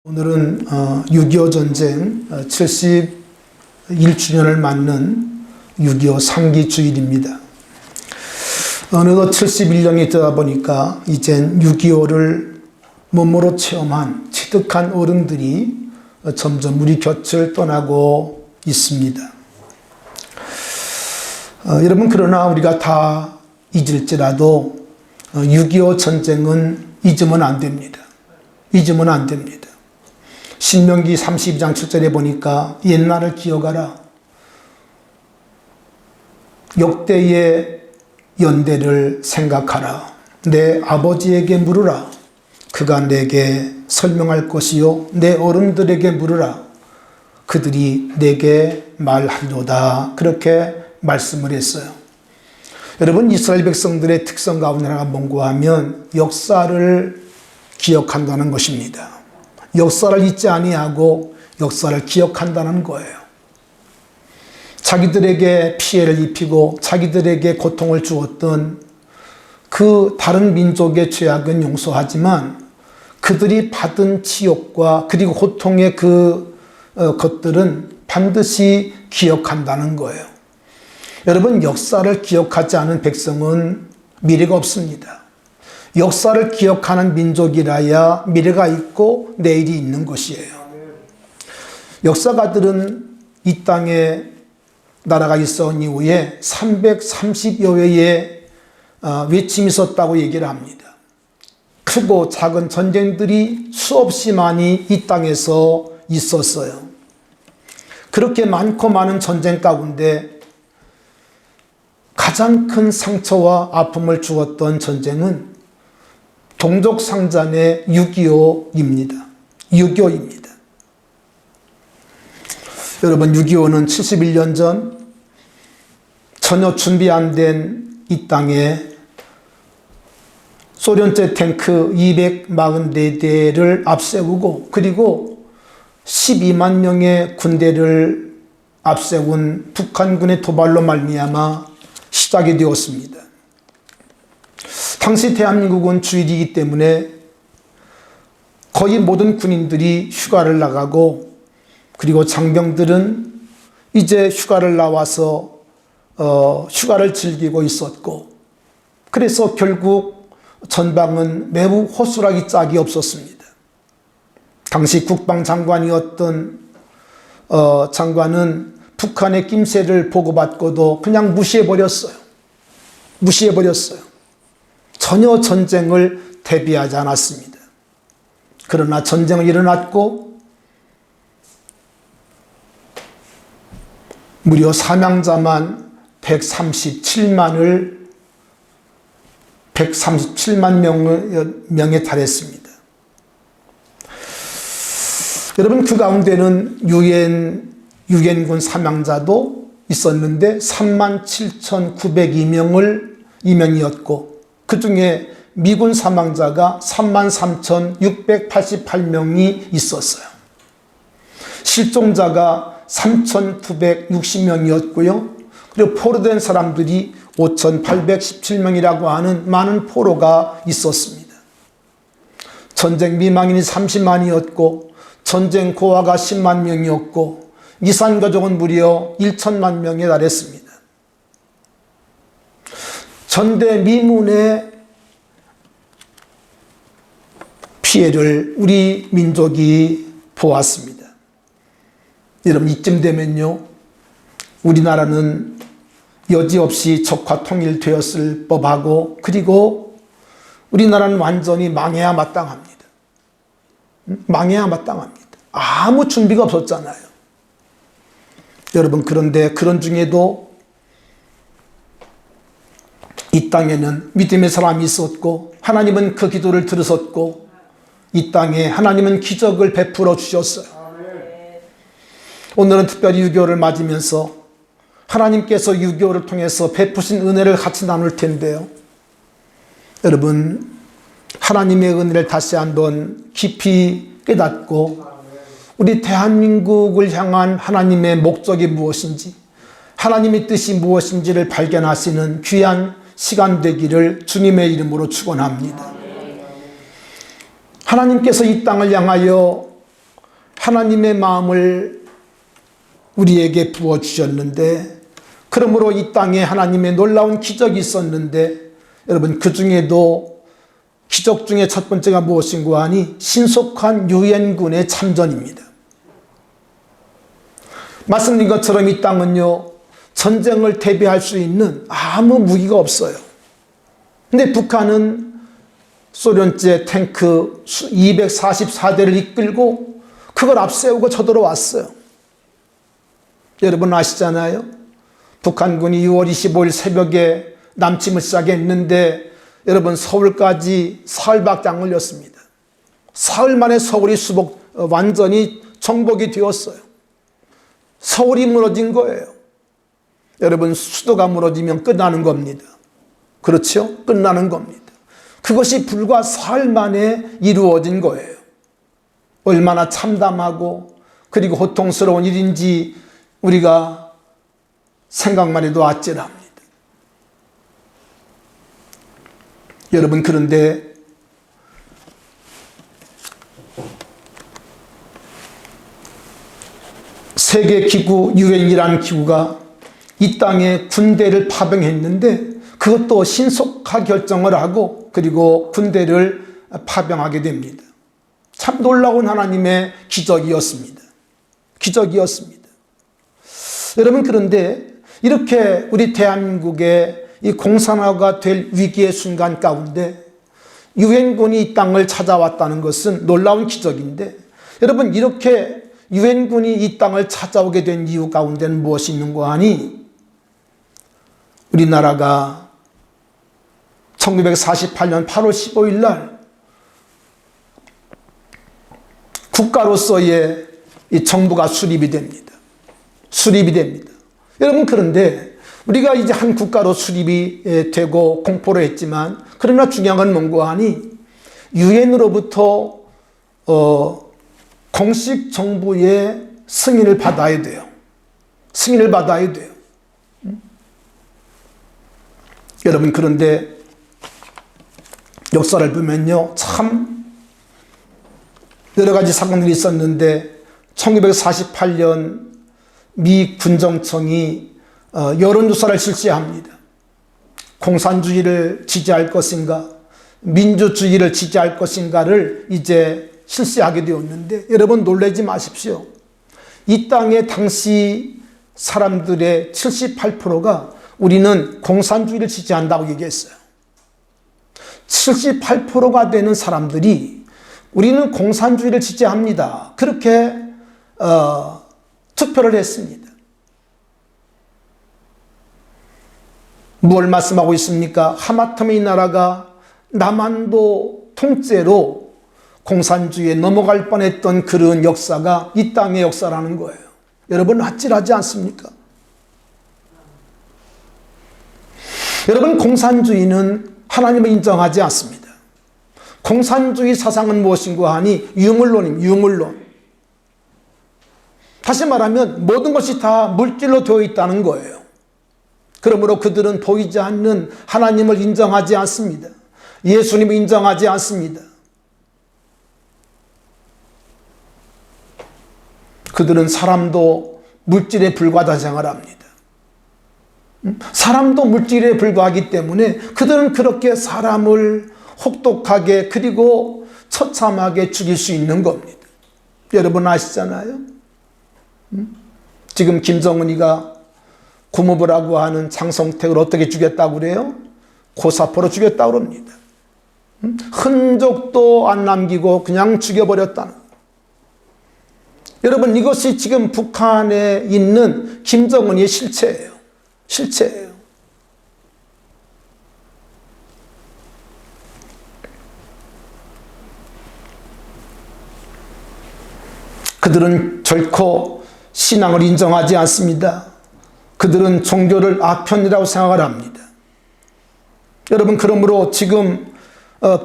오늘은 6.25 전쟁 71주년을 맞는 6.25 상기 주일입니다. 어느덧 71년이 되다 보니까 이젠 6.25를 몸으로 체험한 체득한 어른들이 점점 우리 곁을 떠나고 있습니다. 여러분, 그러나 우리가 다 잊을지라도 6.25 전쟁은 잊으면 안 됩니다. 잊으면 안 됩니다. 신명기 32장 7절에 보니까 옛날을 기억하라. 역대의 연대를 생각하라. 내 아버지에게 물으라. 그가 내게 설명할 것이요. 내 어른들에게 물으라. 그들이 내게 말하리로다. 그렇게 말씀을 했어요. 여러분, 이스라엘 백성들의 특성 가운데 하나가 뭔가 하면 역사를 기억한다는 것입니다. 역사를 잊지 아니하고 역사를 기억한다는 거예요. 자기들에게 피해를 입히고 자기들에게 고통을 주었던 그 다른 민족의 죄악은 용서하지만 그들이 받은 치욕과 그리고 고통의 것들은 반드시 기억한다는 거예요. 여러분, 역사를 기억하지 않은 백성은 미래가 없습니다. 역사를 기억하는 민족이라야 미래가 있고 내일이 있는 것이에요. 역사가들은 이 땅에 나라가 있어온 이후에 330여 회의 외침이 있었다고 얘기를 합니다. 크고 작은 전쟁들이 수없이 많이 이 땅에서 있었어요. 그렇게 많고 많은 전쟁 가운데 가장 큰 상처와 아픔을 주었던 전쟁은 동족상잔의 6.25입니다. 6.25입니다. 여러분, 6.25는 71년 전 전혀 준비 안 된 이 땅에 소련제 탱크 244대를 앞세우고 그리고 12만 명의 군대를 앞세운 북한군의 도발로 말미암아 시작이 되었습니다. 당시 대한민국은 주일이기 때문에 거의 모든 군인들이 휴가를 나가고 그리고 장병들은 이제 휴가를 나와서 휴가를 즐기고 있었고, 그래서 결국 전방은 매우 호술하기 짝이 없었습니다. 당시 국방장관이었던 장관은 북한의 낌새를 보고받고도 그냥 무시해버렸어요. 전혀 전쟁을 대비하지 않았습니다. 그러나 전쟁은 일어났고 무려 사망자만 137만 명에 달했습니다. 여러분, 그 가운데는 유엔군 사망자도 있었는데 37,902명이었고 그 중에 미군 사망자가 33,688명이 있었어요. 실종자가 3,960명이었고요. 그리고 포로된 사람들이 5,817명이라고 하는 많은 포로가 있었습니다. 전쟁 미망인이 30만이었고 전쟁 고아가 10만 명이었고 이산가족은 무려 1천만 명에 달했습니다. 전대미문의 피해를 우리 민족이 보았습니다. 여러분, 이쯤 되면요, 우리나라는 여지없이 적화 통일되었을 법하고 그리고 우리나라는 완전히 망해야 마땅합니다. 망해야 마땅합니다. 아무 준비가 없었잖아요. 여러분, 그런데 그런 중에도 이 땅에는 믿음의 사람이 있었고 하나님은 그 기도를 들으셨고 이 땅에 하나님은 기적을 베풀어 주셨어요. 오늘은 특별히 6.25를 맞으면서 하나님께서 6.25를 통해서 베푸신 은혜를 같이 나눌 텐데요. 여러분, 하나님의 은혜를 다시 한번 깊이 깨닫고 우리 대한민국을 향한 하나님의 목적이 무엇인지, 하나님의 뜻이 무엇인지를 발견하시는 귀한 시간 되기를 주님의 이름으로 축원합니다. 하나님께서 이 땅을 향하여 하나님의 마음을 우리에게 부어주셨는데, 그러므로 이 땅에 하나님의 놀라운 기적이 있었는데, 여러분 그 중에도 기적 중에 첫 번째가 무엇인고 하니 신속한 유엔군의 참전입니다. 말씀드린 것처럼 이 땅은요, 전쟁을 대비할 수 있는 아무 무기가 없어요. 근데 북한은 소련제 탱크 244대를 이끌고 그걸 앞세우고 쳐들어왔어요. 여러분 아시잖아요. 북한군이 6월 25일 새벽에 남침을 시작했는데 여러분 서울까지 사흘밖에 안 걸렸습니다. 사흘 만에 서울이 완전히 정복이 되었어요. 서울이 무너진 거예요. 여러분 수도가 무너지면 끝나는 겁니다. 그렇죠? 끝나는 겁니다. 그것이 불과 사흘 만에 이루어진 거예요. 얼마나 참담하고 그리고 고통스러운 일인지 우리가 생각만 해도 아찔합니다. 여러분 그런데 세계기구 유엔이라는 기구가 이 땅에 군대를 파병했는데 그것도 신속하게 결정을 하고 그리고 군대를 파병하게 됩니다. 참 놀라운 하나님의 기적이었습니다. 기적이었습니다. 여러분 그런데 이렇게 우리 대한민국의 이 공산화가 될 위기의 순간 가운데 유엔군이 이 땅을 찾아왔다는 것은 놀라운 기적인데, 여러분 이렇게 유엔군이 이 땅을 찾아오게 된 이유 가운데는 무엇이 있는고 하니 우리나라가 1948년 8월 15일 날 국가로서의 이 정부가 수립이 됩니다. 수립이 됩니다. 여러분 그런데 우리가 이제 한 국가로 수립이 되고 공포를 했지만, 그러나 중요한 건 뭔고 하니 유엔으로부터 공식 정부의 승인을 받아야 돼요. 승인을 받아야 돼요. 여러분 그런데 역사를 보면요, 참 여러 가지 사건들이 있었는데 1948년 미 군정청이 여론조사를 실시합니다. 공산주의를 지지할 것인가 민주주의를 지지할 것인가를 이제 실시하게 되었는데, 여러분 놀라지 마십시오. 이 땅의 당시 사람들의 78%가 우리는 공산주의를 지지한다고 얘기했어요. 78%가 되는 사람들이 우리는 공산주의를 지지합니다, 그렇게 투표를 했습니다. 뭘 말씀하고 있습니까? 하마터면 이 나라가 남한도 통째로 공산주의에 넘어갈 뻔했던 그런 역사가 이 땅의 역사라는 거예요. 여러분 아찔하지 않습니까? 여러분 공산주의는 하나님을 인정하지 않습니다. 공산주의 사상은 무엇인고 하니 유물론입니다. 유물론. 다시 말하면 모든 것이 다 물질로 되어 있다는 거예요. 그러므로 그들은 보이지 않는 하나님을 인정하지 않습니다. 예수님을 인정하지 않습니다. 그들은 사람도 물질에 불과하다 생각합니다. 사람도 물질에 불과하기 때문에 그들은 그렇게 사람을 혹독하게 그리고 처참하게 죽일 수 있는 겁니다. 여러분 아시잖아요. 지금 김정은이가 고모부라고 하는 장성택을 어떻게 죽였다고 그래요? 고사포로 죽였다고 그럽니다. 흔적도 안 남기고 그냥 죽여버렸다는. 여러분 이것이 지금 북한에 있는 김정은의 실체예요. 실체예요. 그들은 결코 신앙을 인정하지 않습니다. 그들은 종교를 아편이라고 생각을 합니다. 여러분 그러므로 지금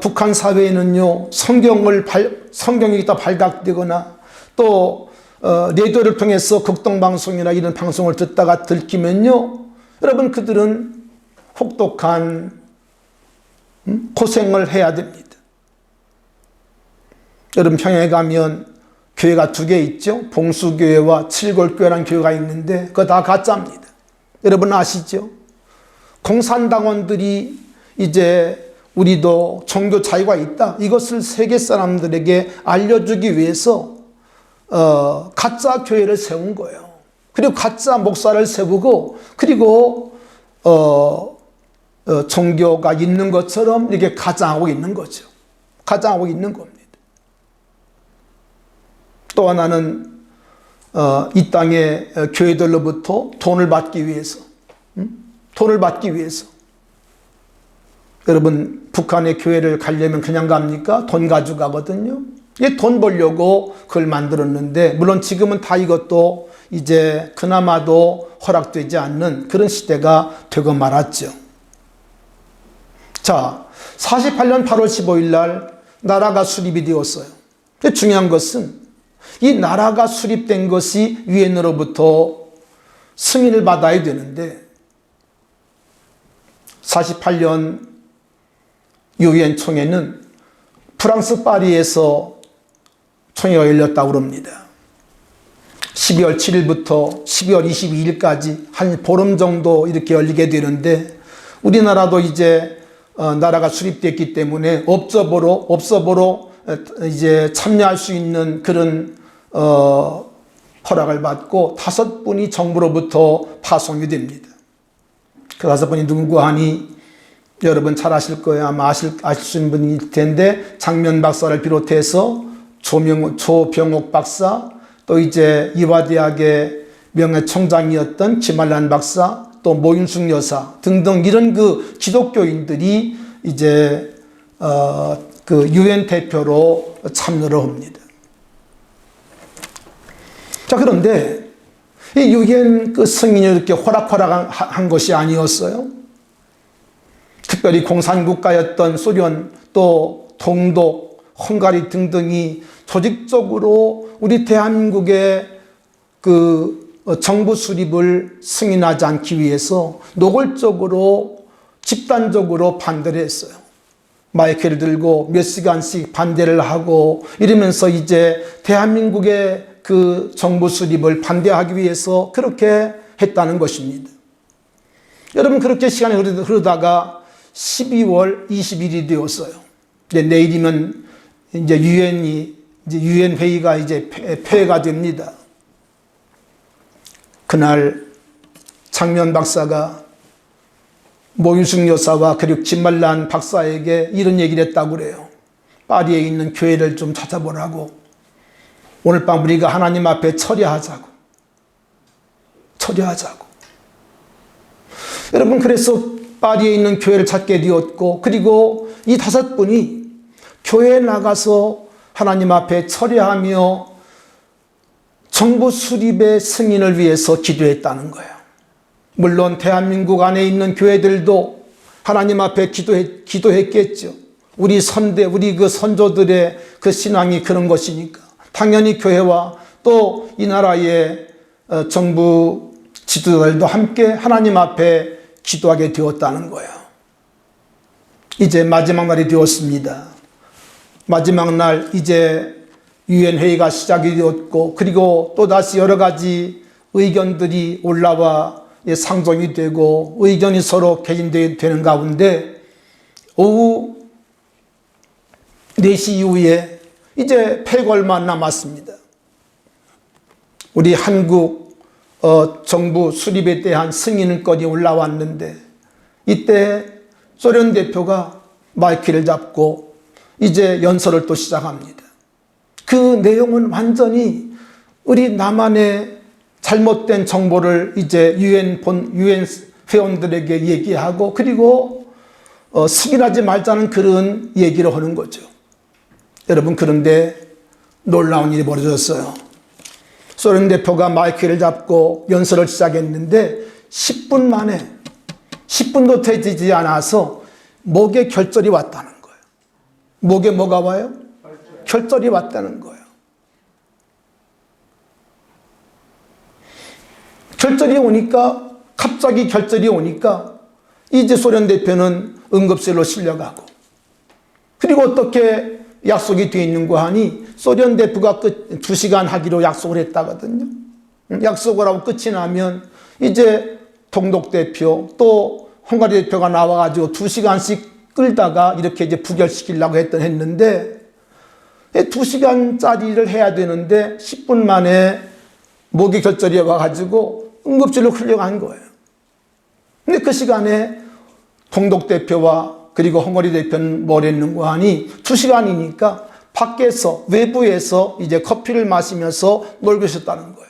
북한 사회에는요, 성경이 다 발각되거나 또 라디오를 통해서 극동방송이나 이런 방송을 듣다가 들키면요, 여러분 그들은 혹독한 고생을 해야 됩니다. 여러분 평양에 가면 교회가 두 개 있죠. 봉수교회와 칠골교회라는 교회가 있는데 그거 다 가짜입니다. 여러분 아시죠? 공산당원들이 이제 우리도 종교 자유가 있다, 이것을 세계 사람들에게 알려주기 위해서 가짜 교회를 세운 거예요. 그리고 가짜 목사를 세우고, 그리고 종교가 있는 것처럼 이렇게 가장하고 있는 거죠. 가장하고 있는 겁니다. 또 하나는 이 땅의 교회들로부터 돈을 받기 위해서, 돈을 받기 위해서. 여러분, 북한의 교회를 가려면 그냥 갑니까? 돈 가지고 가거든요. 이게 돈 벌려고 그걸 만들었는데, 물론 지금은 다 이것도 이제 그나마도 허락되지 않는 그런 시대가 되고 말았죠. 자, 48년 8월 15일 날 나라가 수립이 되었어요. 중요한 것은 이 나라가 수립된 것이 유엔으로부터 승인을 받아야 되는데, 48년 유엔 총회는 프랑스 파리에서 총회가 열렸다고 합니다. 12월 7일부터 12월 22일까지 한 보름 정도 이렇게 열리게 되는데, 우리나라도 이제 나라가 수립됐기 때문에 업적으로 이제 참여할 수 있는 그런 허락을 받고 5분이 정부로부터 파송이 됩니다. 그 5분이 누구 하니 여러분 잘 아실 거예요. 아마 아실 수 있는 분일 텐데, 장면 박사를 비롯해서 조병옥 박사, 또 이제 이화대학의 명예총장이었던 김한란 박사, 또 모윤숙 여사 등등 이런 그 기독교인들이 이제 그 유엔 대표로 참여를 합니다. 자, 그런데 이 유엔 그 승인이 이렇게 호락호락한 것이 아니었어요. 특별히 공산국가였던 소련, 또 동독, 헝가리 등등이 조직적으로 우리 대한민국의 그 정부 수립을 승인하지 않기 위해서 노골적으로 집단적으로 반대를 했어요. 마이크를 들고 몇 시간씩 반대를 하고 이러면서 이제 대한민국의 그 정부 수립을 반대하기 위해서 그렇게 했다는 것입니다. 여러분, 그렇게 시간이 흐르다가 12월 20일이 되었어요. 이제 내일이면 이제 유엔 회의가 이제 폐회가 됩니다. 그날 장면 박사가 모윤숙 여사와 그리고 김말란 박사에게 이런 얘기를 했다고 그래요. 파리에 있는 교회를 좀 찾아보라고. 오늘 밤 우리가 하나님 앞에 처리하자고. 여러분, 그래서 파리에 있는 교회를 찾게 되었고, 그리고 이 5분이 교회에 나가서 하나님 앞에 처리하며 정부 수립의 승인을 위해서 기도했다는 거예요. 물론 대한민국 안에 있는 교회들도 하나님 앞에 기도했겠죠. 우리 그 선조들의 그 신앙이 그런 것이니까 당연히 교회와 또 이 나라의 정부 지도자들도 함께 하나님 앞에 기도하게 되었다는 거예요. 이제 마지막 날이 되었습니다. 마지막 날 이제 유엔 회의가 시작이 되었고, 그리고 또다시 여러 가지 의견들이 올라와 상정이 되고 의견이 서로 개진되는 가운데 오후 4시 이후에 이제 폐가 얼마 안 남았습니다. 우리 한국 정부 수립에 대한 승인권이 올라왔는데, 이때 소련 대표가 마이크를 잡고 이제 연설을 또 시작합니다. 그 내용은 완전히 우리 남한의 잘못된 정보를 이제 유엔 회원들에게 얘기하고, 그리고 승인하지 말자는 그런 얘기를 하는 거죠. 여러분, 그런데 놀라운 일이 벌어졌어요. 소련 대표가 마이크를 잡고 연설을 시작했는데 10분 만에, 10분도 되지 않아서 목에 결절이 왔다는 거예요. 목에 뭐가 와요? 결절이 왔다는 거예요. 갑자기 결절이 오니까 이제 소련 대표는 응급실로 실려가고, 그리고 어떻게 약속이 되어 있는가 하니 소련 대표가 2시간 하기로 약속을 했다거든요. 약속을 하고 끝이 나면 이제 동독 대표 또 헝가리 대표가 나와가지고 2시간씩 끌다가 이렇게 이제 부결시키려고 했는데 2시간짜리를 해야 되는데 10분 만에 목이 결절이 와가지고 응급실로 흘려간 거예요. 근데 그 시간에 동독 대표와 그리고 헝가리 대표는 뭘 했는가 하니 2시간이니까 밖에서 외부에서 이제 커피를 마시면서 놀고 있었다는 거예요.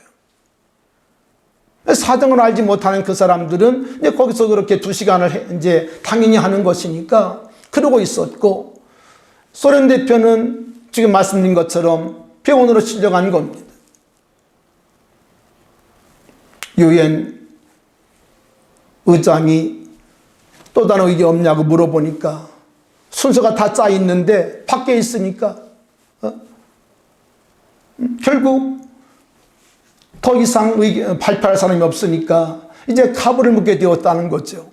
사정을 알지 못하는 그 사람들은 이제 거기서 그렇게 2시간을 이제 당연히 하는 것이니까 그러고 있었고, 소련 대표는 지금 말씀드린 것처럼 병원으로 실려간 겁니다. 유엔 의장이 또 다른 의견 없냐고 물어보니까 순서가 다 짜 있는데 밖에 있으니까 결국 더 이상 발표할 사람이 없으니까 이제 카불을 묻게 되었다는 거죠.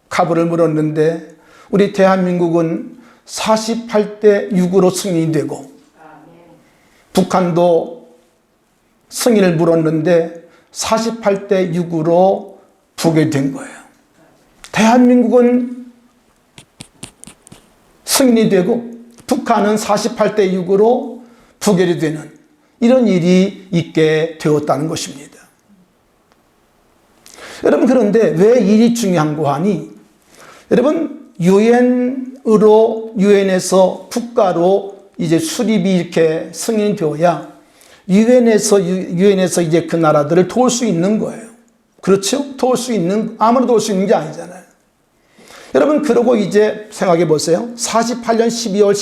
카불을 물었는데 우리 대한민국은 48대 6으로 승인이 되고, 북한도 승인을 물었는데 48대 6으로 부결된 거예요. 대한민국은 승인이 되고 북한은 48대 6으로 부결이 되는 이런 일이 있게 되었다는 것입니다. 여러분, 그런데 왜 일이 중요한고 하니, 여러분, 유엔에서 국가로 이제 수립이 이렇게 승인이 되어야 유엔에서 이제 그 나라들을 도울 수 있는 거예요. 그렇죠? 도울 수 있는, 아무나 도울 수 있는 게 아니잖아요. 여러분, 그러고 이제 생각해 보세요. 48년 12월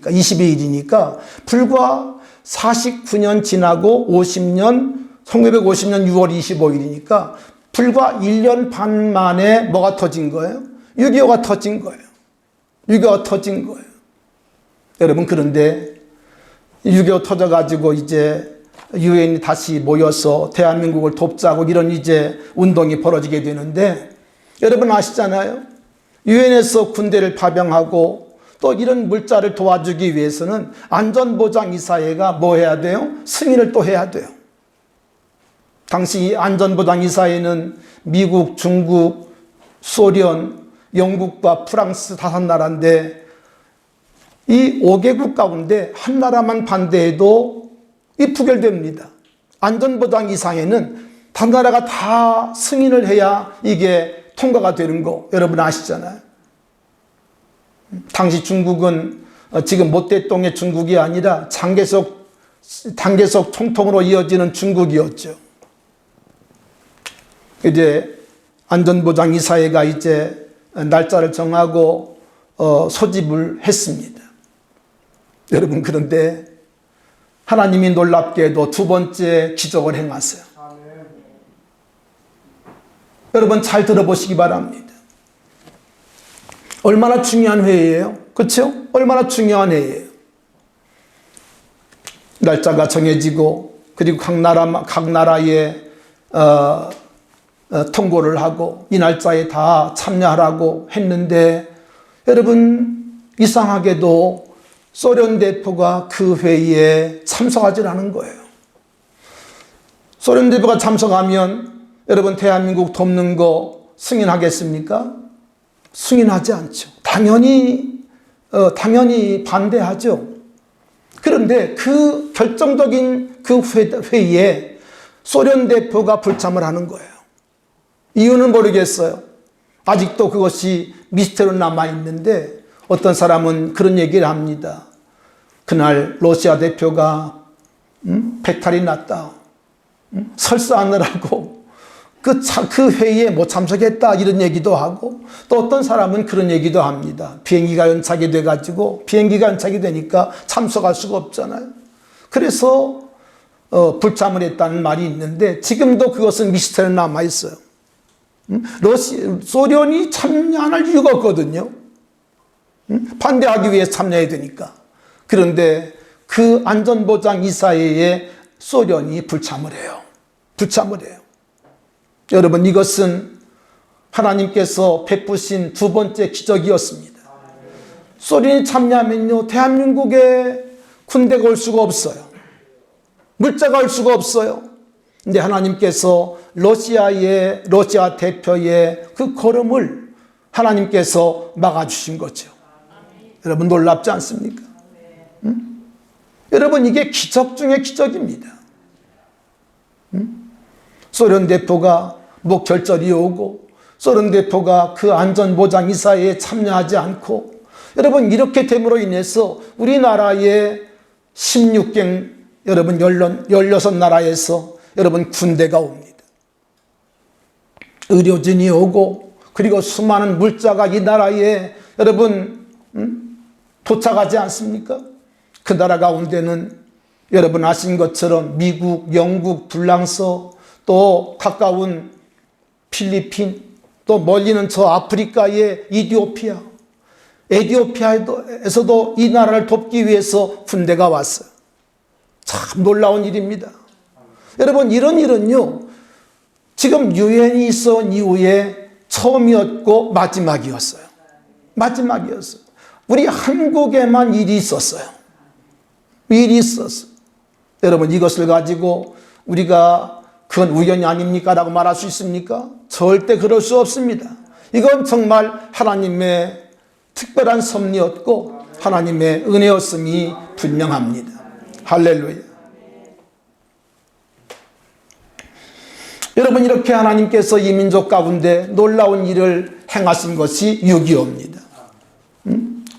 22일이니까 불과 49년 지나고 1950년 6월 25일이니까 불과 1년 반 만에 뭐가 터진 거예요? 6.25가 터진 거예요. 6.25가 터진 거예요. 여러분, 그런데 6.25 터져가지고 이제 유엔이 다시 모여서 대한민국을 돕자고 이런 이제 운동이 벌어지게 되는데, 여러분 아시잖아요. 유엔에서 군대를 파병하고 또 이런 물자를 도와주기 위해서는 안전보장이사회가 뭐 해야 돼요? 승인을 또 해야 돼요. 당시 안전보장이사회는 미국, 중국, 소련, 영국과 프랑스 5나라인데 이 5개국 가운데 한 나라만 반대해도 이 부결됩니다. 안전보장이사회는 단 나라가 다 승인을 해야 이게 통과가 되는 거 여러분 아시잖아요. 당시 중국은 지금 모택동의 중국이 아니라 단계석 총통으로 이어지는 중국이었죠. 이제 안전보장이사회가 이제 날짜를 정하고 소집을 했습니다. 여러분, 그런데 하나님이 놀랍게도 2번째 기적을 행하세요. 여러분 잘 들어보시기 바랍니다. 얼마나 중요한 회의예요? 그렇죠? 얼마나 중요한 회의예요. 날짜가 정해지고 그리고 각 나라에 통보를 하고 이 날짜에 다 참여하라고 했는데, 여러분 이상하게도 소련 대표가 그 회의에 참석하지 않은 거예요. 소련 대표가 참석하면 여러분 대한민국 돕는 거 승인하겠습니까? 승인하지 않죠. 당연히 반대하죠. 그런데 그 결정적인 그 회의에 소련 대표가 불참을 하는 거예요. 이유는 모르겠어요. 아직도 그것이 미스터리로 남아있는데 어떤 사람은 그런 얘기를 합니다. 그날 러시아 대표가 배탈이 났다. 설사하느라고 그 회의에 못 참석했다 이런 얘기도 하고, 또 어떤 사람은 그런 얘기도 합니다. 비행기가 연착이 돼가지고 비행기가 연착이 되니까 참석할 수가 없잖아요. 그래서 불참을 했다는 말이 있는데 지금도 그것은 미스터리로 남아있어요. 소련이 참여 안 할 이유가 없거든요. 반대하기 위해 참여해야 되니까. 그런데 그 안전보장이사회에 소련이 불참을 해요. 여러분, 이것은 하나님께서 베푸신 2번째 기적이었습니다. 소련이 참여하면요, 대한민국의 군대가 올 수가 없어요. 물자가 올 수가 없어요. 근데 하나님께서 러시아 대표의 그 걸음을 하나님께서 막아주신 거죠. 여러분 놀랍지 않습니까? 응? 여러분 이게 기적 중의 기적입니다. 응? 소련 대표가 목결절이 오고 소련 대표가 그 안전보장 이사회에 참여하지 않고 여러분 이렇게 됨으로 인해서 우리나라의 16개 여러분 16나라에서 여러분 군대가 옵니다. 의료진이 오고 그리고 수많은 물자가 이 나라에 여러분 도착하지 않습니까? 그 나라 가운데는 여러분 아신 것처럼 미국, 영국, 프랑스 또 가까운 필리핀 또 멀리는 저 아프리카의 에티오피아에서도 이 나라를 돕기 위해서 군대가 왔어요. 참 놀라운 일입니다. 여러분 이런 일은요 지금 유엔이 있은 이후에 처음이었고 마지막이었어요. 우리 한국에만 일이 있었어요. 여러분 이것을 가지고 우리가 그건 우연이 아닙니까? 라고 말할 수 있습니까? 절대 그럴 수 없습니다. 이건 정말 하나님의 특별한 섭리였고 하나님의 은혜였음이 분명합니다. 할렐루야. 여러분 이렇게 하나님께서 이 민족 가운데 놀라운 일을 행하신 것이 6.25입니다.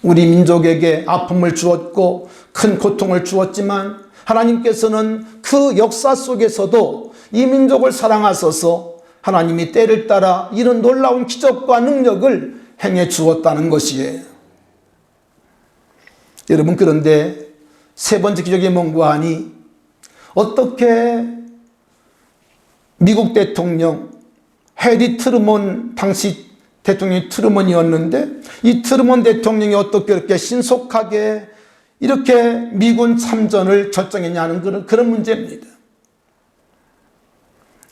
우리 민족에게 아픔을 주었고 큰 고통을 주었지만 하나님께서는 그 역사 속에서도 이 민족을 사랑하셔서 하나님이 때를 따라 이런 놀라운 기적과 능력을 행해 주었다는 것이에요. 여러분 그런데 세 번째 기적이 뭔가 하니 어떻게 미국 대통령 해리 트루먼 당시 대통령이 트루먼이었는데 이 트루먼 대통령이 어떻게 이렇게 신속하게 이렇게 미군 참전을 결정했냐는 그런 문제입니다.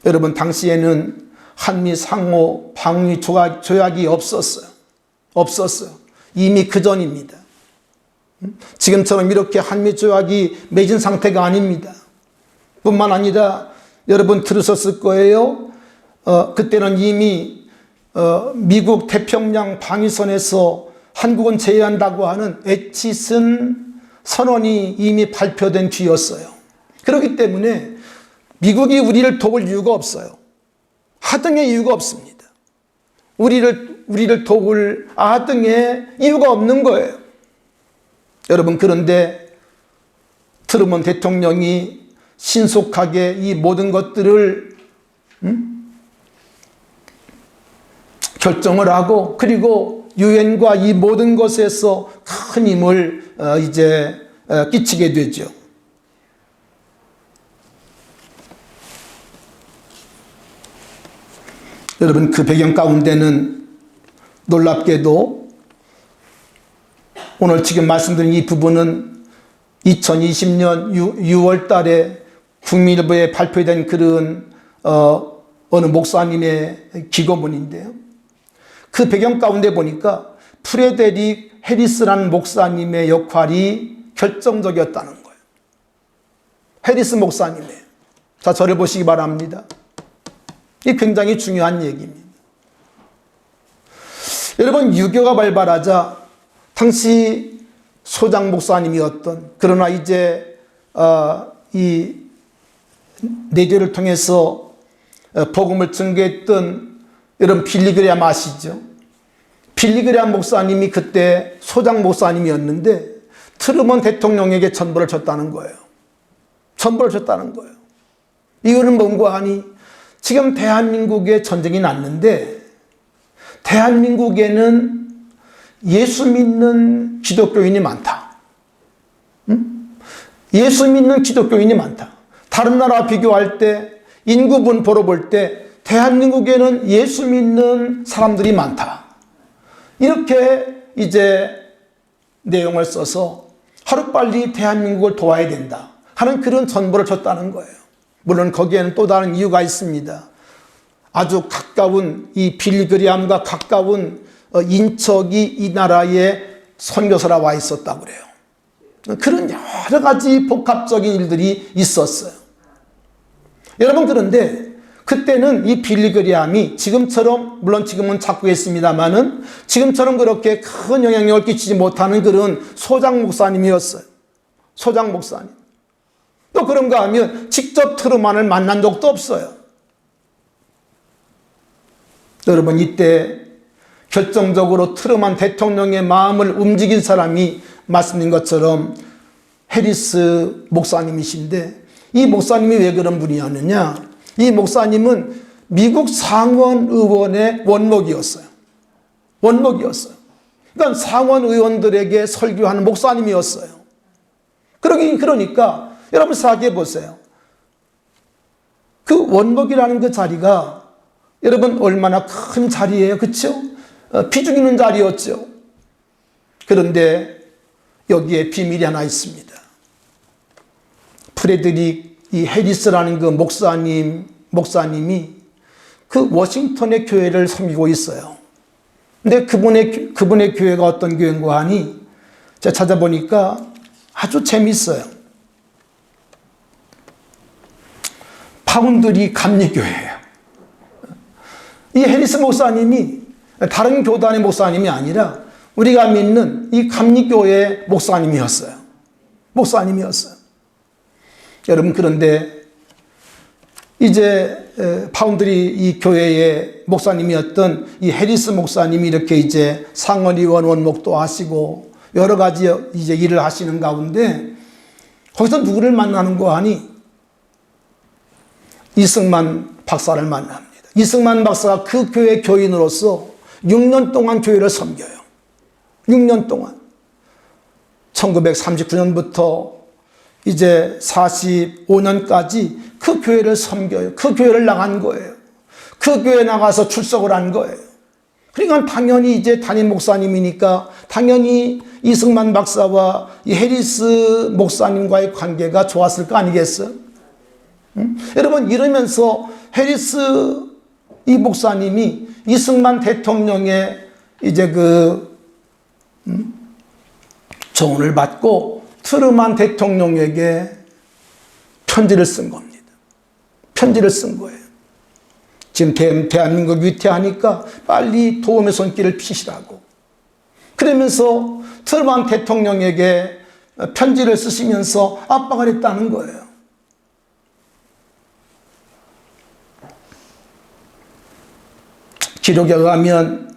여러분 당시에는 한미 상호 방위 조약이 없었어요. 이미 그 전입니다. 지금처럼 이렇게 한미 조약이 맺은 상태가 아닙니다. 뿐만 아니라 여러분 들으셨을 거예요. 그때는 이미 미국 태평양 방위선에서 한국은 제외한다고 하는 애치슨 선언이 이미 발표된 뒤였어요. 그렇기 때문에 미국이 우리를 도울 이유가 없어요. 하등의 이유가 없습니다. 우리를 도울 하등의 이유가 없는 거예요. 여러분 그런데 트루먼 대통령이 신속하게 이 모든 것들을 결정을 하고 그리고 유엔과 이 모든 것에서 큰 힘을 이제 끼치게 되죠. 여러분 그 배경 가운데는 놀랍게도 오늘 지금 말씀드린 이 부분은 2020년 6월 달에 국민일보에 발표된 그런 어느 목사님의 기고문인데요. 그 배경 가운데 보니까 프레데릭 해리스라는 목사님의 역할이 결정적이었다는 거예요. 해리스 목사님의. 자, 저를 보시기 바랍니다. 이 굉장히 중요한 얘기입니다. 여러분, 유교가 발발하자 당시 소장 목사님이었던 그러나 이제 이 내교를 통해서 복음을 증거했던 여러분 빌리그레암 아시죠? 빌리그레암 목사님이 그때 소장 목사님이었는데 트루먼 대통령에게 전보를 줬다는 거예요. 이유는 뭔가 하니 지금 대한민국에 전쟁이 났는데 대한민국에는 예수 믿는 기독교인이 많다. 예수 믿는 기독교인이 많다. 다른 나라와 비교할 때 인구 분포로 볼 때 대한민국에는 예수 믿는 사람들이 많다. 이렇게 이제 내용을 써서 하루빨리 대한민국을 도와야 된다 하는 그런 전보를 줬다는 거예요. 물론 거기에는 또 다른 이유가 있습니다. 아주 가까운 이 빌리그리암과 가까운 인척이 이 나라에 선교사라 와 있었다고 그래요. 그런 여러 가지 복합적인 일들이 있었어요. 여러분, 그런데 그때는 이 빌리그리암이 지금처럼, 물론 지금은 착국했습니다만은 지금처럼 그렇게 큰 영향력을 끼치지 못하는 그런 소장 목사님이었어요. 소장 목사님. 또 그런가 하면 직접 트루만을 만난 적도 없어요. 여러분, 이때 결정적으로 트루만 대통령의 마음을 움직인 사람이 말씀드린 것처럼 해리스 목사님이신데, 이 목사님이 왜 그런 분이었느냐? 이 목사님은 미국 상원 의원의 원목이었어요. 원목이었어요. 그러니까 상원 의원들에게 설교하는 목사님이었어요. 그러니까 여러분 생각해 보세요. 그 원목이라는 그 자리가 여러분 얼마나 큰 자리예요. 그렇죠? 비중 있는 자리였죠. 그런데 여기에 비밀이 하나 있습니다. 프레드릭 이 해리스라는 그 목사님이 그 워싱턴의 교회를 섬기고 있어요. 근데 그분의 교회가 어떤 교회인가 하니 제가 찾아보니까 아주 재밌어요. 파운드리 감리교회예요. 이 해리스 목사님이 다른 교단의 목사님이 아니라 우리가 믿는 이 감리교회의 목사님이었어요. 여러분, 그런데 이제 파운드리 이 교회의 목사님이었던 이 해리스 목사님이 이렇게 이제 상원의원 원목도 하시고 여러 가지 이제 일을 하시는 가운데 거기서 누구를 만나는가 하니 이승만 박사를 만납니다. 이승만 박사가 그 교회 교인으로서 6년 동안 교회를 섬겨요. 6년 동안. 1939년부터 이제 45년까지 그 교회를 섬겨요. 그 교회를 나간 거예요. 그 교회 나가서 출석을 한 거예요. 그러니까 당연히 이제 담임 목사님이니까 당연히 이승만 박사와 이 해리스 목사님과의 관계가 좋았을 거 아니겠어요? 여러분, 이러면서 해리스 이 목사님이 이승만 대통령의 이제 그 조언을 받고 트루만 대통령에게 편지를 쓴 겁니다. 편지를 쓴 거예요. 지금 대한민국 위태하니까 빨리 도움의 손길을 피시라고. 그러면서 트루만 대통령에게 편지를 쓰시면서 압박을 했다는 거예요. 기록에 의하면,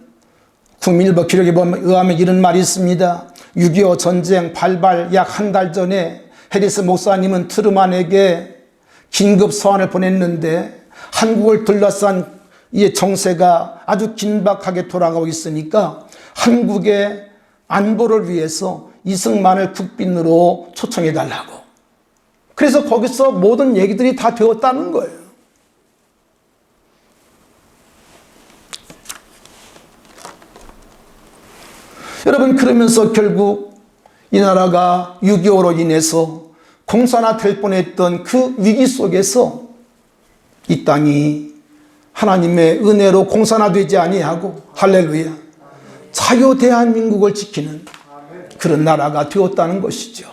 국민일보 기록에 의하면 이런 말이 있습니다. 6.25 전쟁 발발 약 한 달 전에 해리스 목사님은 트루만에게 긴급 서한을 보냈는데 한국을 둘러싼 이 정세가 아주 긴박하게 돌아가고 있으니까 한국의 안보를 위해서 이승만을 국빈으로 초청해달라고. 그래서 거기서 모든 얘기들이 다 되었다는 거예요. 여러분, 그러면서 결국 이 나라가 6.25로 인해서 공산화될 뻔했던 그 위기 속에서 이 땅이 하나님의 은혜로 공산화되지 아니하고, 할렐루야, 자유 대한민국을 지키는 그런 나라가 되었다는 것이죠.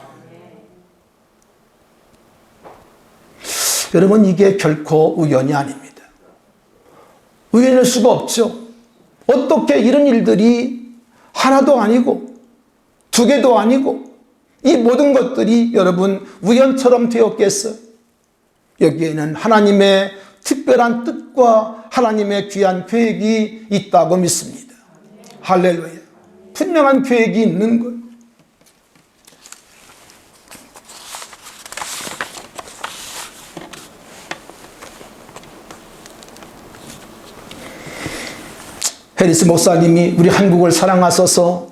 여러분, 이게 결코 우연이 아닙니다. 우연일 수가 없죠. 어떻게 이런 일들이 하나도 아니고 두 개도 아니고 이 모든 것들이 여러분 우연처럼 되었겠어요? 여기에는 하나님의 특별한 뜻과 하나님의 귀한 계획이 있다고 믿습니다. 할렐루야. 분명한 계획이 있는 것. 해리스 목사님이 우리 한국을 사랑하셔서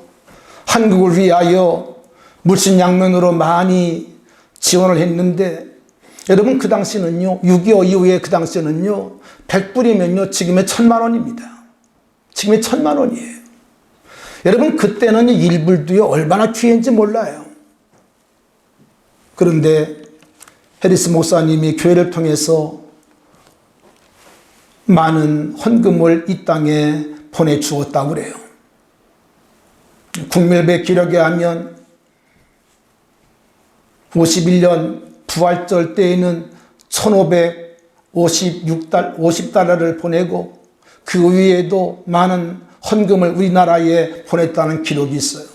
한국을 위하여 물신양면으로 많이 지원을 했는데, 여러분, 그 당시는요, 6.25 이후에 그 당시는요, 100불이면요, 지금의 1,000만 원입니다. 지금의 1,000만 원이에요. 여러분, 그때는 1불도요, 얼마나 귀한지 몰라요. 그런데 해리스 목사님이 교회를 통해서 많은 헌금을 이 땅에 보내주었다고 그래요. 국밀배 기록에 하면 51년 부활절 때에는 1550달러를 보내고 그 위에도 많은 헌금을 우리나라에 보냈다는 기록이 있어요.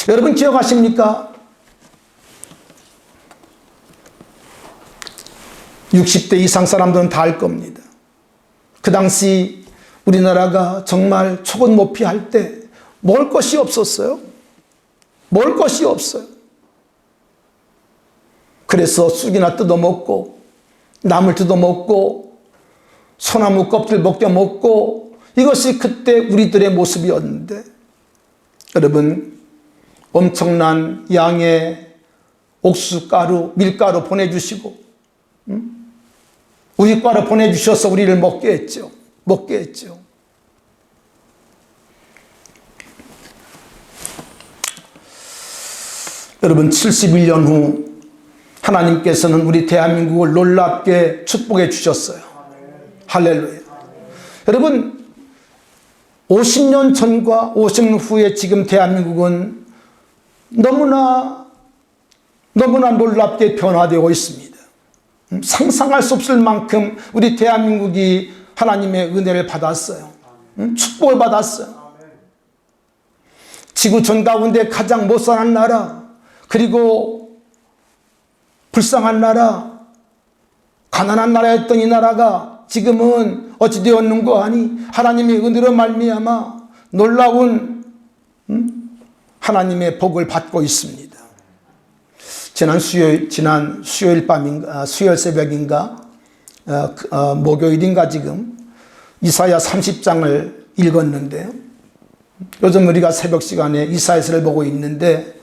여러분 기억하십니까? 60대 이상 사람들은 다 알 겁니다. 그 당시 우리나라가 정말 초gon모피 할 때 먹을 것이 없었어요. 먹을 것이 없어요. 그래서 쑥이나 뜯어먹고 나물 뜯어먹고 소나무 껍질 벗겨먹고 이것이 그때 우리들의 모습이었는데 여러분 엄청난 양의 옥수가루, 밀가루 보내주시고 우유가루 보내주셔서 우리를 먹게 했죠. 먹게 했죠. 여러분 71년 후 하나님께서는 우리 대한민국을 놀랍게 축복해 주셨어요. 할렐루야. 여러분 50년 전과 50년 후에 지금 대한민국은 너무나 놀랍게 변화되고 있습니다. 상상할 수 없을 만큼 우리 대한민국이 하나님의 은혜를 받았어요. 축복을 받았어요. 지구 전 가운데 가장 못 사는 나라, 그리고 불쌍한 나라, 가난한 나라였던 이 나라가 지금은 어찌 되었는고 하니 하나님의 은혜로 말미암아 놀라운 하나님의 복을 받고 있습니다. 지난 수요일 밤인가, 수요일 새벽인가, 목요일인가 지금 이사야 30장을 읽었는데요. 요즘 우리가 새벽 시간에 이사야서를 보고 있는데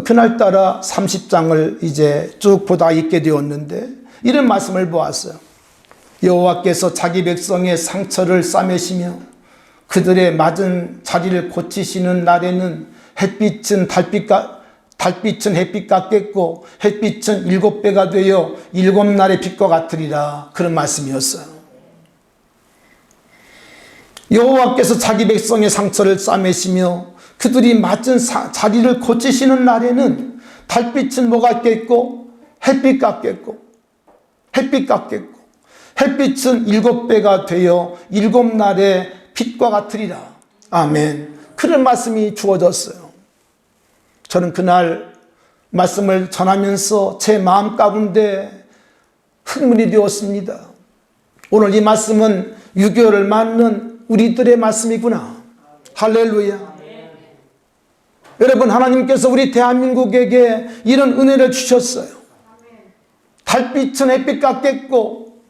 그날따라 30장을 이제 쭉 보다 읽게 되었는데 이런 말씀을 보았어요. 여호와께서 자기 백성의 상처를 싸매시며 그들의 맞은 자리를 고치시는 날에는 햇빛은 햇빛 같겠고 햇빛은 7배가 되어 7날의 빛과 같으리라. 그런 말씀이었어요. 여호와께서 자기 백성의 상처를 싸매시며 그들이 맞은 자리를 고치시는 날에는 달빛은 뭐 같겠고 햇빛 같겠고 햇빛 같겠고 햇빛은 7배가 되어 7날의 빛과 같으리라. 아멘. 그런 말씀이 주어졌어요. 저는 그날 말씀을 전하면서 제 마음 가운데 흥분이 되었습니다. 오늘 이 말씀은 6.25를 맞는 우리들의 말씀이구나. 할렐루야. 여러분 하나님께서 우리 대한민국에게 이런 은혜를 주셨어요. 달빛은 햇빛 같겠고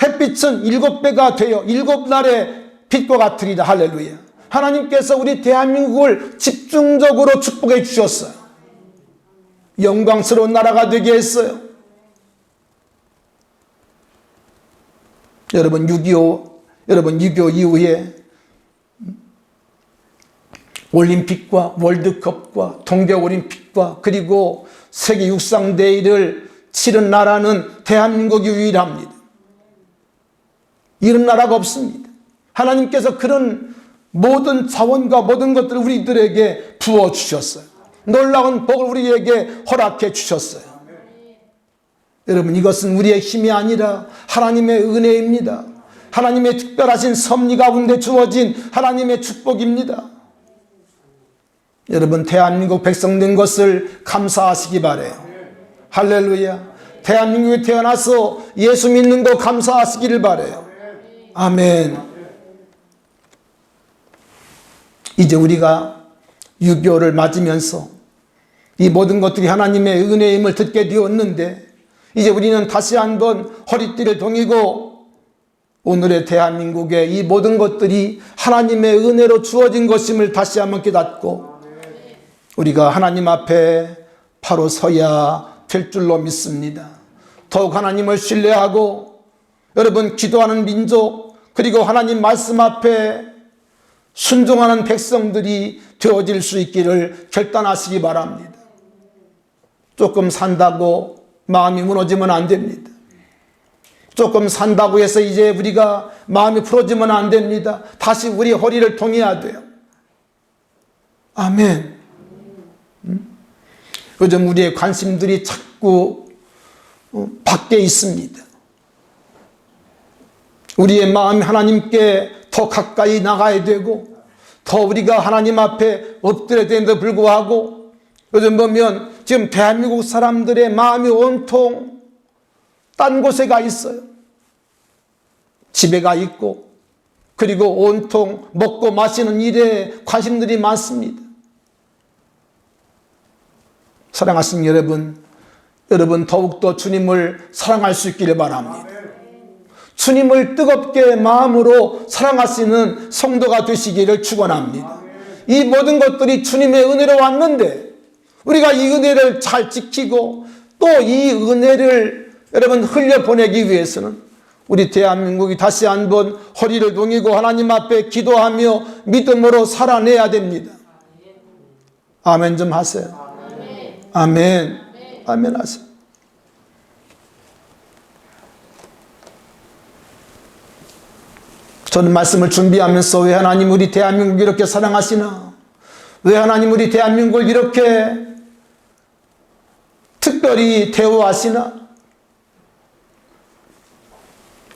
햇빛은 7배가 되어 7날의 빛과 같으리라. 할렐루야. 하나님께서 우리 대한민국을 집중적으로 축복해 주셨어요. 영광스러운 나라가 되게 했어요. 여러분 6.25 이후에 올림픽과 월드컵과 동계올림픽과 그리고 세계 육상대회를 치른 나라는 대한민국이 유일합니다. 이런 나라가 없습니다. 하나님께서 그런 모든 자원과 모든 것들을 우리들에게 부어주셨어요. 놀라운 복을 우리에게 허락해 주셨어요. 여러분 이것은 우리의 힘이 아니라 하나님의 은혜입니다. 하나님의 특별하신 섭리 가운데 주어진 하나님의 축복입니다. 여러분 대한민국 백성 된 것을 감사하시기 바라요. 할렐루야. 대한민국에 태어나서 예수 믿는 거 감사하시기를 바라요. 아멘. 이제 우리가 6.25를 맞으면서 이 모든 것들이 하나님의 은혜임을 듣게 되었는데 이제 우리는 다시 한번 허리띠를 동이고 오늘의 대한민국의 이 모든 것들이 하나님의 은혜로 주어진 것임을 다시 한번 깨닫고 우리가 하나님 앞에 바로 서야 될 줄로 믿습니다. 더욱 하나님을 신뢰하고 여러분 기도하는 민족 그리고 하나님 말씀 앞에 순종하는 백성들이 되어질 수 있기를 결단하시기 바랍니다. 조금 산다고 마음이 무너지면 안 됩니다. 조금 산다고 해서 이제 우리가 마음이 풀어지면 안 됩니다. 다시 우리 허리를 동여야 돼요. 아멘. 요즘 우리의 관심들이 자꾸 밖에 있습니다. 우리의 마음이 하나님께 더 가까이 나가야 되고 더 우리가 하나님 앞에 엎드려야 되는데 불구하고 요즘 보면 지금 대한민국 사람들의 마음이 온통 딴 곳에 가 있어요. 집에 가 있고 그리고 온통 먹고 마시는 일에 관심들이 많습니다. 사랑하시는 여러분 더욱더 주님을 사랑할 수 있기를 바랍니다. 주님을 뜨겁게 마음으로 사랑하시는 성도가 되시기를 축원합니다. 이 모든 것들이 주님의 은혜로 왔는데 우리가 이 은혜를 잘 지키고 또 이 은혜를 여러분 흘려보내기 위해서는 우리 대한민국이 다시 한번 허리를 동이고 하나님 앞에 기도하며 믿음으로 살아내야 됩니다. 아멘 좀 하세요. 아멘. 아멘 하세요. 저는 말씀을 준비하면서 왜 하나님 우리 대한민국을 이렇게 사랑하시나? 왜 하나님 우리 대한민국을 이렇게 특별히 대우하시나?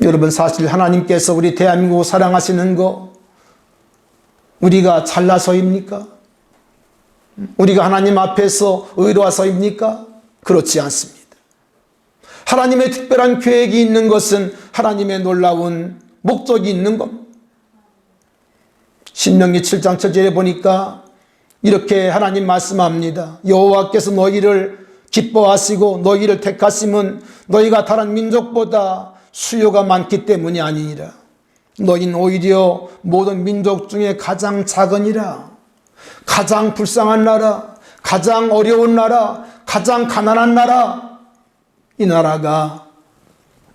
여러분 사실 하나님께서 우리 대한민국을 사랑하시는 거 우리가 잘나서입니까? 우리가 하나님 앞에서 의로와서입니까? 그렇지 않습니다. 하나님의 특별한 계획이 있는 것은 하나님의 놀라운 목적이 있는 겁니다. 신명기 7장 7절에 보니까 이렇게 하나님 말씀합니다. 여호와께서 너희를 기뻐하시고 너희를 택하심은 너희가 다른 민족보다 수요가 많기 때문이 아니니라. 너희는 오히려 모든 민족 중에 가장 작으니라. 가장 불쌍한 나라, 가장 어려운 나라, 가장 가난한 나라, 이 나라가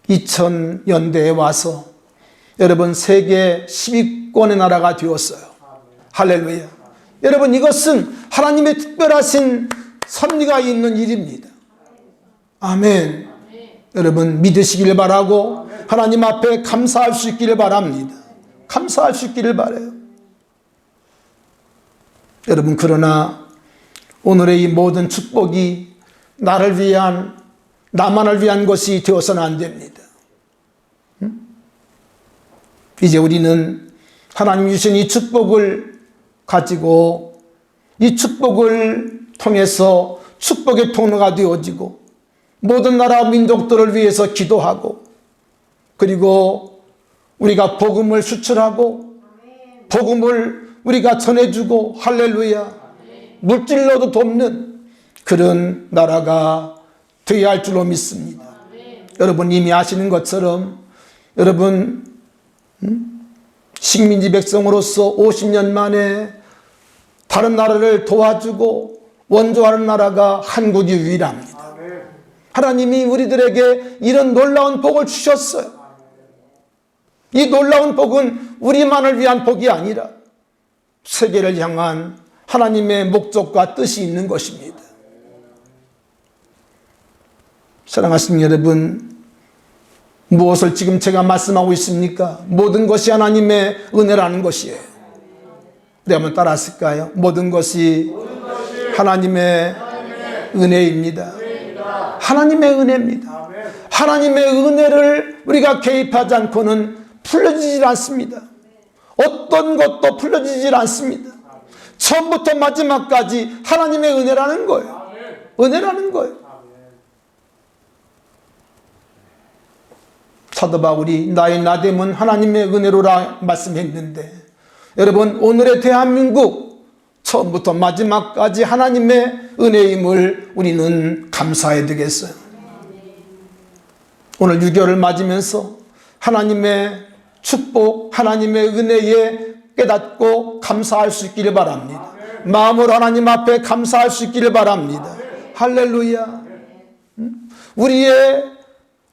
2000년대에 와서 여러분 세계 10위권의 나라가 되었어요. 할렐루야. 여러분 이것은 하나님의 특별하신 섭리가 있는 일입니다. 아멘. 여러분 믿으시기를 바라고 하나님 앞에 감사할 수 있기를 바랍니다. 감사할 수 있기를 바라요. 여러분 그러나 오늘의 이 모든 축복이 나를 위한 나만을 위한 것이 되어서는 안 됩니다. 이제 우리는 하나님 주신 이 축복을 가지고 이 축복을 통해서 축복의 통로가 되어지고 모든 나라 민족들을 위해서 기도하고 그리고 우리가 복음을 수출하고 복음을 우리가 전해주고 할렐루야 물질로도 돕는 그런 나라가 되어야 할 줄로 믿습니다. 여러분 이미 아시는 것처럼 여러분 식민지 백성으로서 50년 만에 다른 나라를 도와주고 원조하는 나라가 한국이 유일합니다. 하나님이 우리들에게 이런 놀라운 복을 주셨어요. 이 놀라운 복은 우리만을 위한 복이 아니라 세계를 향한 하나님의 목적과 뜻이 있는 것입니다. 사랑하시는 여러분, 무엇을 지금 제가 말씀하고 있습니까? 모든 것이 하나님의 은혜라는 것이에요. 우리 한번 따라 하실까요? 모든 것이 하나님의 은혜입니다. 하나님의 은혜입니다. 하나님의 은혜를 우리가 개입하지 않고는 풀려지질 않습니다. 어떤 것도 풀려지질 않습니다. 처음부터 마지막까지 하나님의 은혜라는 거예요. 은혜라는 거예요. 사도 바울이 나의 나됨은 하나님의 은혜로라 말씀했는데 여러분 오늘의 대한민국 처음부터 마지막까지 하나님의 은혜임을 우리는 감사해야 되겠어요. 오늘 6.25를 맞으면서 하나님의 축복, 하나님의 은혜에 깨닫고 감사할 수 있기를 바랍니다. 마음으로 하나님 앞에 감사할 수 있기를 바랍니다. 할렐루야. 우리의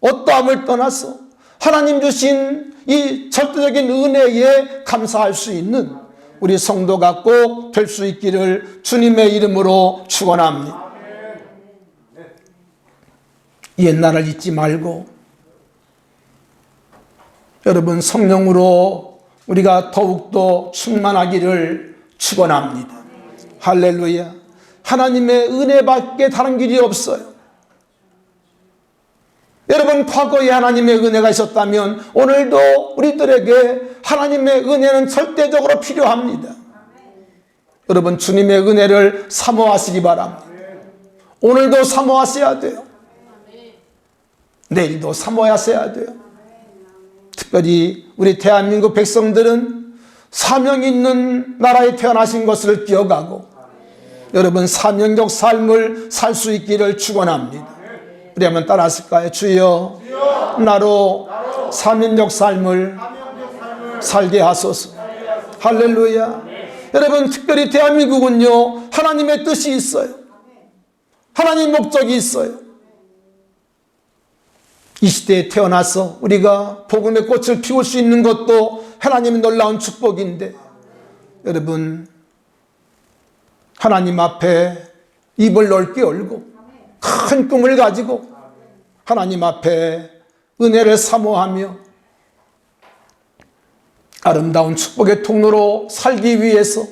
어떠함을 떠나서 하나님 주신 이 절대적인 은혜에 감사할 수 있는 우리 성도가 꼭 될 수 있기를 주님의 이름으로 축원합니다. 옛날을 잊지 말고 여러분 성령으로 우리가 더욱더 충만하기를 축원합니다. 할렐루야. 하나님의 은혜밖에 다른 길이 없어요. 여러분, 과거에 하나님의 은혜가 있었다면 오늘도 우리들에게 하나님의 은혜는 절대적으로 필요합니다. 여러분, 주님의 은혜를 사모하시기 바랍니다. 오늘도 사모하셔야 돼요. 내일도 사모하셔야 돼요. 특별히 우리 대한민국 백성들은 사명 있는 나라에 태어나신 것을 기억하고 여러분, 사명적 삶을 살 수 있기를 축원합니다. 우리 한번 따라 하실까요? 주여, 나로 사명적 삶을 살게 하소서. 할렐루야. 여러분, 특별히 대한민국은요, 하나님의 뜻이 있어요. 하나님 목적이 있어요. 이 시대에 태어나서 우리가 복음의 꽃을 피울 수 있는 것도 하나님의 놀라운 축복인데, 여러분, 하나님 앞에 입을 넓게 열고 큰 꿈을 가지고 하나님 앞에 은혜를 사모하며 아름다운 축복의 통로로 살기 위해서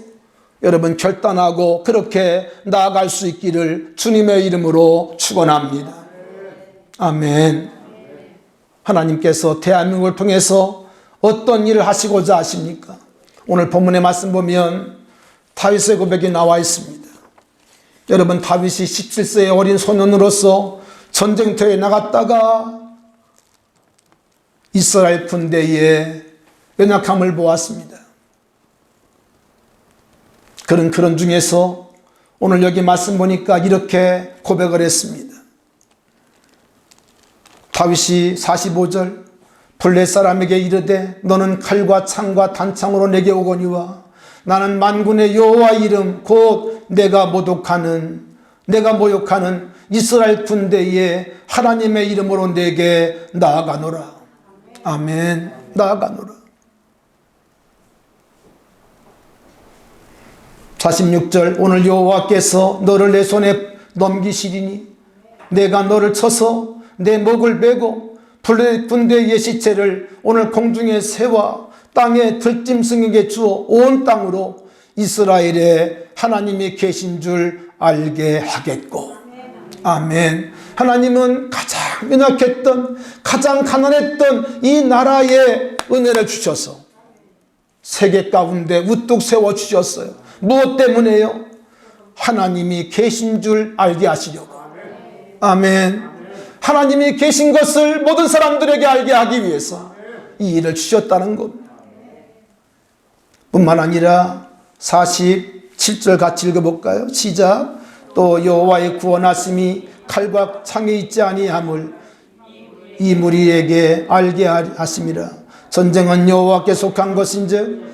여러분 결단하고 그렇게 나아갈 수 있기를 주님의 이름으로 축원합니다. 아멘. 하나님께서 대한민국을 통해서 어떤 일을 하시고자 하십니까? 오늘 본문의 말씀 보면 다윗의 고백이 나와 있습니다. 여러분, 다윗이 17세의 어린 소년으로서 전쟁터에 나갔다가 이스라엘 군대의 연약함을 보았습니다. 그런 중에서 오늘 여기 말씀 보니까 이렇게 고백을 했습니다. 다윗이 45절 블레 사람에게 이르되 너는 칼과 창과 단창으로 내게 오거니와 나는 만군의 여호와 이름 곧 내가 모욕하는 이스라엘 군대의 하나님의 이름으로 내게 나아가노라. 아멘. 나아가노라. 46절 오늘 여호와께서 너를 내 손에 넘기시리니 내가 너를 쳐서 내 목을 베고 블레 군대의 시체를 오늘 공중의 새와 땅의 들짐승에게 주어 온 땅으로 이스라엘에 하나님이 계신 줄 알게 하겠고. 아멘. 하나님은 가장 연약했던 가장 가난했던 이 나라에 은혜를 주셔서 세계 가운데 우뚝 세워주셨어요. 무엇 때문에요? 하나님이 계신 줄 알게 하시려고. 아멘. 하나님이 계신 것을 모든 사람들에게 알게 하기 위해서 이 일을 주셨다는 겁니다. 뿐만 아니라 47절 같이 읽어볼까요? 시작. 또 여호와의 구원하심이 칼과 창에 있지 아니함을 이 무리에게 알게 하심이라. 전쟁은 여호와께 속한 것인즉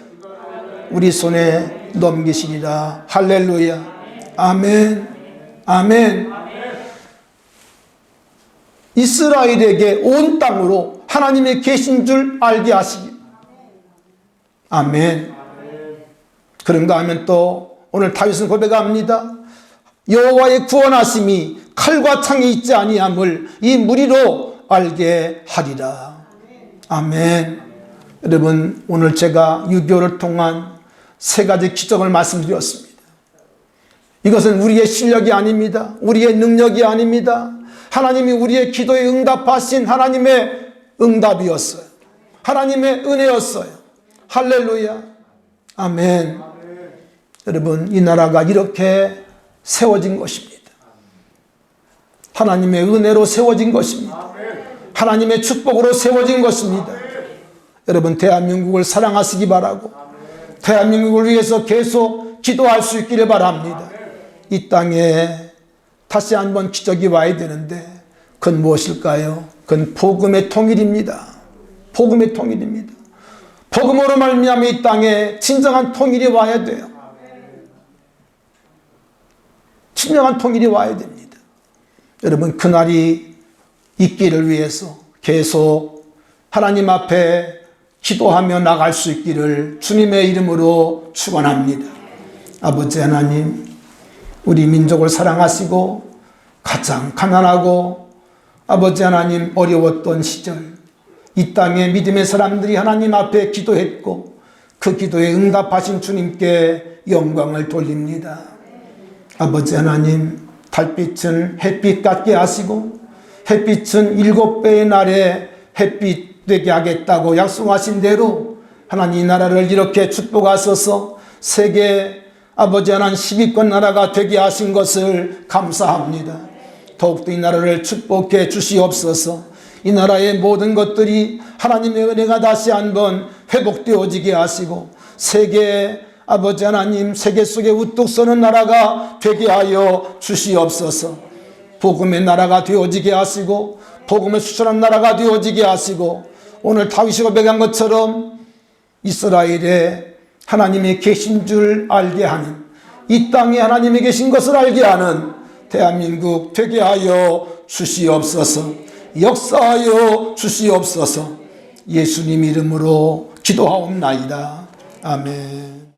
우리 손에 넘기시리라. 할렐루야. 아멘. 아멘. 이스라엘에게 온 땅으로 하나님이 계신 줄 알게 하시기. 아멘. 그런가 하면 또 오늘 다윗은 고백합니다. 여호와의 구원하심이 칼과 창에 있지 아니함을 이 무리로 알게 하리라. 아멘. 여러분, 오늘 제가 유교를 통한 세 가지 기적을 말씀드렸습니다. 이것은 우리의 실력이 아닙니다. 우리의 능력이 아닙니다. 하나님이 우리의 기도에 응답하신 하나님의 응답이었어요. 하나님의 은혜였어요. 할렐루야. 아멘. 여러분, 이 나라가 이렇게 세워진 것입니다. 하나님의 은혜로 세워진 것입니다. 하나님의 축복으로 세워진 것입니다. 여러분, 대한민국을 사랑하시기 바라고 대한민국을 위해서 계속 기도할 수 있기를 바랍니다. 이 땅에 다시 한번 기적이 와야 되는데 그건 무엇일까요? 그건 복음의 통일입니다. 복음의 통일입니다. 복음으로 말미암아 이 땅에 진정한 통일이 와야 돼요. 진정한 통일이 와야 됩니다. 여러분, 그날이 있기를 위해서 계속 하나님 앞에 기도하며 나갈 수 있기를 주님의 이름으로 축원합니다. 아버지 하나님, 우리 민족을 사랑하시고 가장 가난하고 아버지 하나님 어려웠던 시절 이 땅에 믿음의 사람들이 하나님 앞에 기도했고 그 기도에 응답하신 주님께 영광을 돌립니다. 아버지 하나님, 달빛은 햇빛 같게 하시고 햇빛은 7배의 날에 햇빛 되게 하겠다고 약속하신 대로 하나님 이 나라를 이렇게 축복하셔서 세계 아버지 하나님 10위권 나라가 되게 하신 것을 감사합니다. 더욱더 이 나라를 축복해 주시옵소서. 이 나라의 모든 것들이 하나님의 은혜가 다시 한번 회복되어지게 하시고 세계 아버지 하나님 세계 속에 우뚝 서는 나라가 되게 하여 주시옵소서. 복음의 나라가 되어지게 하시고 복음을 수출하는 나라가 되어지게 하시고 오늘 다윗이 고백한 것처럼 이스라엘에 하나님이 계신 줄 알게 하는, 이 땅에 하나님이 계신 것을 알게 하는 대한민국 되게 하여 주시옵소서. 역사하여 주시옵소서. 예수님 이름으로 기도하옵나이다. 아멘.